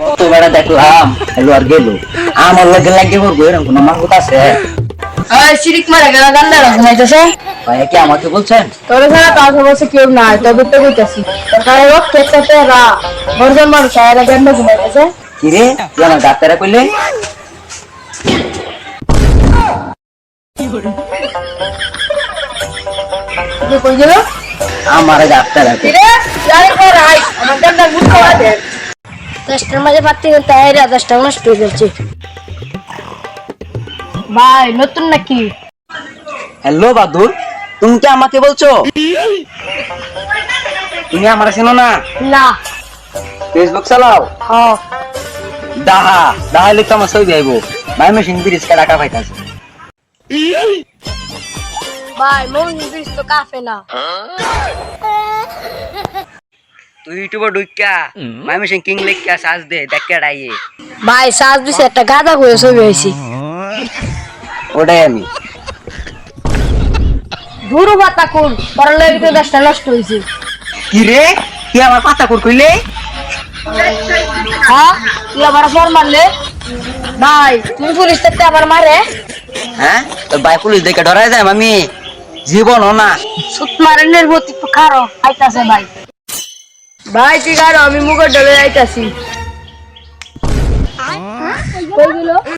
কত বেড়া দেখলাম এলো আর গেল আমার লগে লাগে করবো এরকম কোনো মাহুত আছে? শিরিক মারা গেল গান্ডা ঘুমাইতেছে। ভাই কি আমাকে বলছেন? তোর ছাড়া কাজ অবশ্য কেউ নাই, তবে তো কইতাছি তোর কারো খেতে রা বর্জন মানুষ আয়ারা গান্ডা ঘুমাইতেছে। কি রে তুই আমার ডাক্তারে কইলে? তুই কই গেল? আমার ডাক্তারে কি রে জানি কর আই আমার গান্ডা মুখো আছে। 10টার মাঝে পাত্তি করতে আইরা 10টা নষ্ট হয়ে যাচ্ছে। ভাই নতুন নাকি? হ্যালো বাদুর, তুমি কি আমাকে বলছো? তুমি আমার চেনো না? না। ফেসবুক চালাও? হ্যাঁ। দাহা দাহা লিখতে আমার ছবি আইবো। ভাই মেশিন বিরিজকে টাকা পাইতাছে। ভাই মন বিশ তো কাফে না। তুই ইউটিউবে ঢুকিয়া ভাই মেশিন কিং লিখিয়া সার্চ দে দেখকে ডাইয়ে। ভাই সাজ দিছে একটা গাদা করে ছবি হইছি। ওটাই আমি। ধুরু বাতা কোন পরলে তো 10টা নষ্ট হইছে। কি রে কি আমার পাতা কর কইলে? হ্যাঁ তুই আবার ফোন মারলে? ভাই তুমি পুলিশ থাকতে আবার মারে? হ্যাঁ তোর ভাই পুলিশ দেখে ডরাই যায় আমি জীবন না। সুত মারেনের গতি তো খারো আইতাছে ভাই। ভাই ঠিক আছে আমি মুখে ডলে আইতাছি। কই গেল?